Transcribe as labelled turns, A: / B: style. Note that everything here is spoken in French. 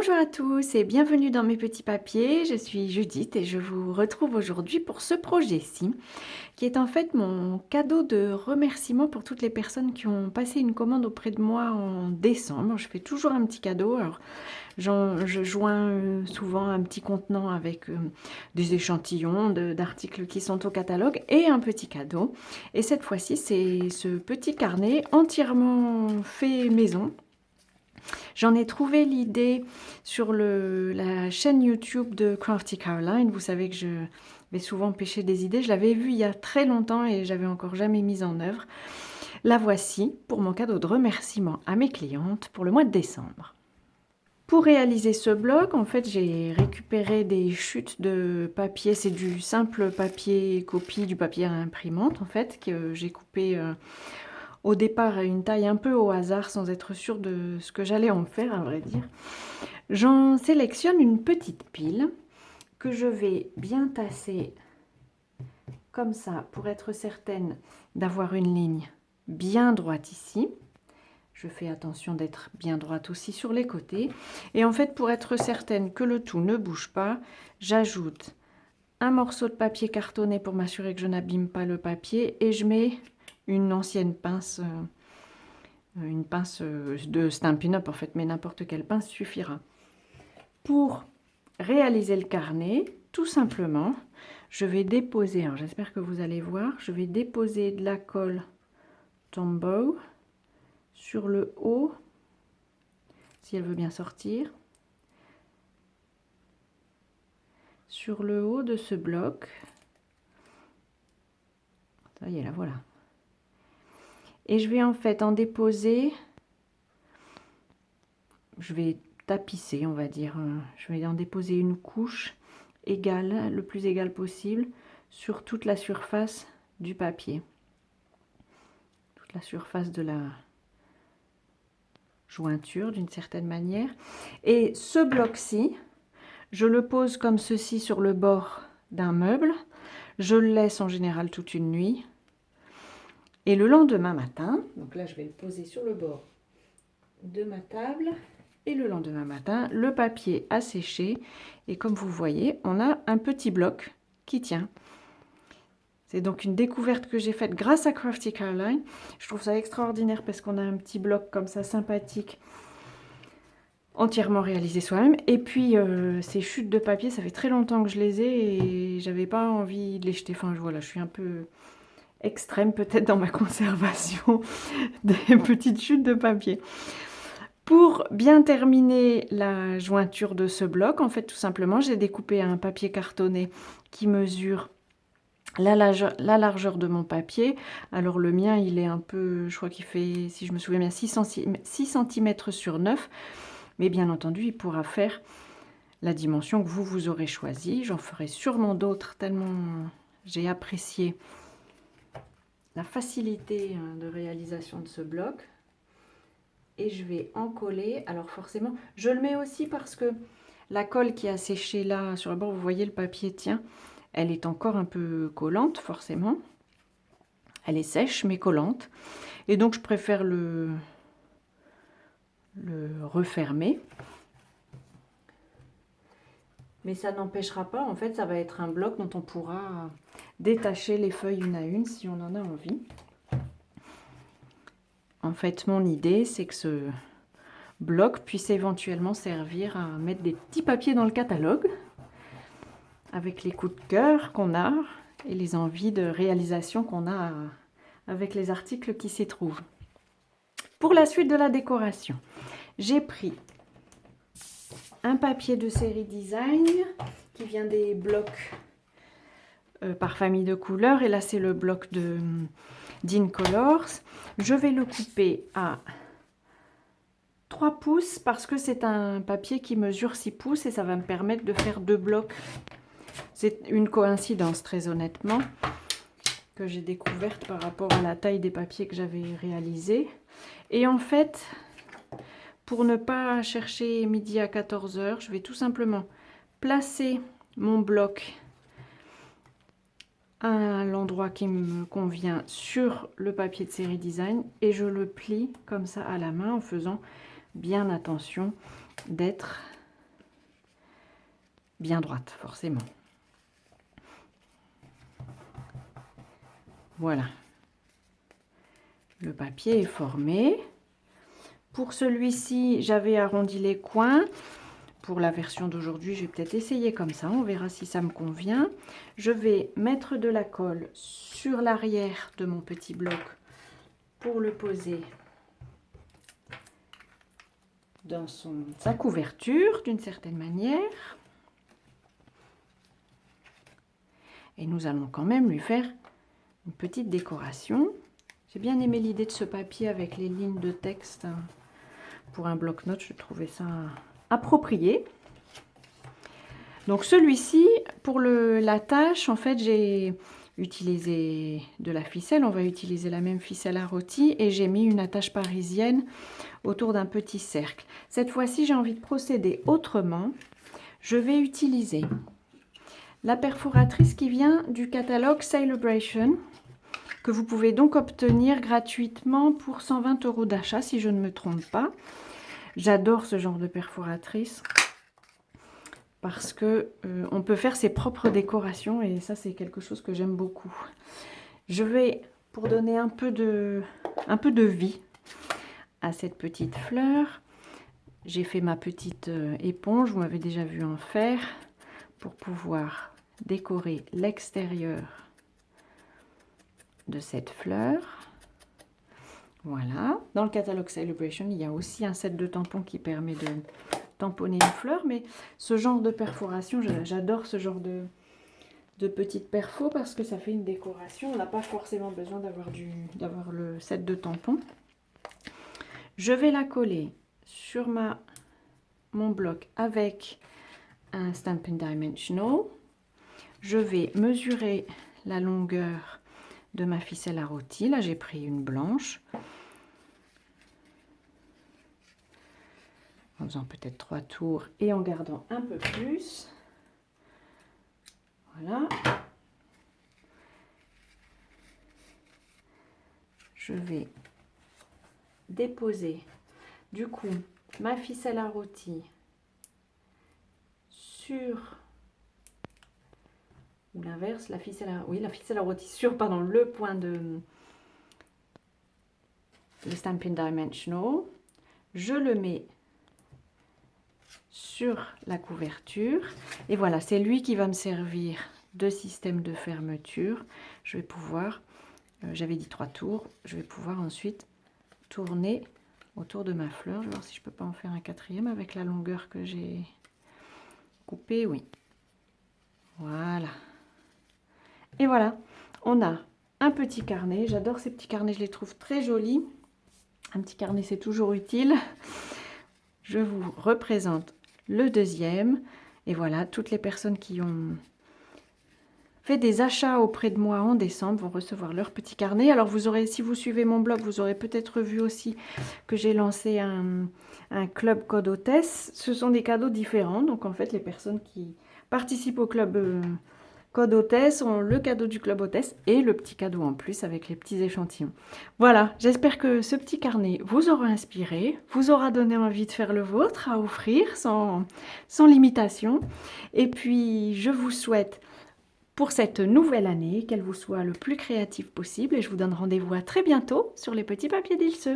A: Bonjour à tous et bienvenue dans mes petits papiers, je suis Judith et je vous retrouve aujourd'hui pour ce projet-ci qui est en fait mon cadeau de remerciement pour toutes les personnes qui ont passé une commande auprès de moi en décembre. Je fais toujours un petit cadeau, alors je joins souvent un petit contenant avec des échantillons d'articles qui sont au catalogue et un petit cadeau. Et cette fois-ci c'est ce petit carnet entièrement fait maison. J'en ai trouvé l'idée sur la chaîne YouTube de Crafty Caroline. Vous savez que je vais souvent pêcher des idées. Je l'avais vue il y a très longtemps et j'avais encore jamais mise en œuvre. La voici pour mon cadeau de remerciement à mes clientes pour le mois de décembre. Pour réaliser ce bloc, en fait, j'ai récupéré des chutes de papier. C'est du simple papier copie, du papier à imprimante, en fait, que j'ai coupé au départ à une taille un peu au hasard, sans être sûre de ce que j'allais en faire, à vrai dire. J'en sélectionne une petite pile que je vais bien tasser comme ça pour être certaine d'avoir une ligne bien droite ici. Je fais attention d'être bien droite aussi sur les côtés. Et en fait, pour être certaine que le tout ne bouge pas, j'ajoute un morceau de papier cartonné pour m'assurer que je n'abîme pas le papier et je mets une ancienne pince, une pince de Stampin' Up en fait, mais n'importe quelle pince suffira. Pour réaliser le carnet, tout simplement, je vais déposer, alors j'espère que vous allez voir, je vais déposer de la colle Tombow sur le haut, si elle veut bien sortir, sur le haut de ce bloc. Ça y est, là, voilà. Et je vais en fait en déposer, je vais tapisser, on va dire, je vais en déposer une couche égale, le plus égale possible, sur toute la surface du papier. Toute la surface de la jointure d'une certaine manière. Et ce bloc-ci, je le pose comme ceci sur le bord d'un meuble. Je le laisse en général toute une nuit. Et le lendemain matin, donc là je vais le poser sur le bord de ma table. Et le lendemain matin, le papier a séché. Et comme vous voyez, on a un petit bloc qui tient. C'est donc une découverte que j'ai faite grâce à Crafty Caroline. Je trouve ça extraordinaire parce qu'on a un petit bloc comme ça sympathique, entièrement réalisé soi-même. Et puis ces chutes de papier, ça fait très longtemps que je les ai et j'avais pas envie de les jeter. Enfin voilà, je suis un peu extrême peut-être dans ma conservation des petites chutes de papier. Pour bien terminer la jointure de ce bloc, en fait tout simplement, j'ai découpé un papier cartonné qui mesure la largeur de mon papier. Alors le mien, il est un peu, je crois qu'il fait, si je me souviens bien, 6 cm sur 9. Mais bien entendu, il pourra faire la dimension que vous aurez choisie. J'en ferai sûrement d'autres, tellement j'ai apprécié la facilité de réalisation de ce bloc. Et je vais en coller. Alors forcément, je le mets aussi parce que la colle qui a séché là sur le bord, vous voyez le papier tient, elle est encore un peu collante forcément. Elle est sèche mais collante. Et donc je préfère le refermer. Mais ça n'empêchera pas, en fait, ça va être un bloc dont on pourra détacher les feuilles une à une si on en a envie. En fait, mon idée, c'est que ce bloc puisse éventuellement servir à mettre des petits papiers dans le catalogue avec les coups de cœur qu'on a et les envies de réalisation qu'on a avec les articles qui s'y trouvent. Pour la suite de la décoration, j'ai pris un papier de série design qui vient des blocs par famille de couleurs. Et là, c'est le bloc de d'Incolors. Je vais le couper à 3 pouces parce que c'est un papier qui mesure 6 pouces et ça va me permettre de faire 2 blocs. C'est une coïncidence, très honnêtement, que j'ai découverte par rapport à la taille des papiers que j'avais réalisés. Et en fait, pour ne pas chercher midi à 14 h, je vais tout simplement placer mon bloc à l'endroit qui me convient sur le papier de série design et je le plie comme ça à la main en faisant bien attention d'être bien droite, forcément. Voilà. Le papier est formé. Pour celui-ci, j'avais arrondi les coins. Pour la version d'aujourd'hui, je vais peut-être essayer comme ça. On verra si ça me convient. Je vais mettre de la colle sur l'arrière de mon petit bloc pour le poser dans sa couverture d'une certaine manière. Et nous allons quand même lui faire une petite décoration. J'ai bien aimé l'idée de ce papier avec les lignes de texte pour un bloc-notes. Je trouvais ça approprié. Donc celui-ci, pour la tâche, en fait, j'ai utilisé de la ficelle. On va utiliser la même ficelle à rôti et j'ai mis une attache parisienne autour d'un petit cercle. Cette fois-ci, j'ai envie de procéder autrement. Je vais utiliser la perforatrice qui vient du catalogue Celebration, que vous pouvez donc obtenir gratuitement pour 120 € d'achat, si je ne me trompe pas. J'adore ce genre de perforatrice parce que on peut faire ses propres décorations et ça, c'est quelque chose que j'aime beaucoup. Je vais, pour donner un peu de vie à cette petite fleur, j'ai fait ma petite éponge, vous m'avez déjà vu en faire, pour pouvoir décorer l'extérieur de cette fleur. Voilà. Dans le catalogue Celebration, il y a aussi un set de tampons qui permet de tamponner une fleur, mais ce genre de perforation, j'adore ce genre de petites perfos parce que ça fait une décoration. On n'a pas forcément besoin d'avoir le set de tampons. Je vais la coller sur mon bloc avec un Stampin' Dimensional. Je vais mesurer la longueur de ma ficelle à rôti. Là, j'ai pris une blanche. En faisant peut-être 3 tours et en gardant un peu plus. Voilà. Je vais déposer du coup ma ficelle à rôti sur, ou l'inverse, la ficelle à rôti sur, pardon, le point de le Stampin' Dimensional. Je le mets sur la couverture et voilà, c'est lui qui va me servir de système de fermeture. Je vais pouvoir, j'avais dit 3 tours, je vais pouvoir ensuite tourner autour de ma fleur. Je vais voir si je peux pas en faire un 4e avec la longueur que j'ai coupée. Oui, voilà. Et voilà, on a un petit carnet. J'adore ces petits carnets, je les trouve très jolis. Un petit carnet, c'est toujours utile. Je vous représente le deuxième. Et voilà, toutes les personnes qui ont fait des achats auprès de moi en décembre vont recevoir leur petit carnet. Alors vous aurez, si vous suivez mon blog, vous aurez peut-être vu aussi que j'ai lancé un club code hôtesse. Ce sont des cadeaux différents. Donc en fait, les personnes qui participent au club code hôtesse ont le cadeau du club hôtesse et le petit cadeau en plus avec les petits échantillons. Voilà, j'espère que ce petit carnet vous aura inspiré, vous aura donné envie de faire le vôtre à offrir sans limitation. Et puis je vous souhaite pour cette nouvelle année qu'elle vous soit le plus créative possible et je vous donne rendez-vous à très bientôt sur les petits papiers d'Ilse.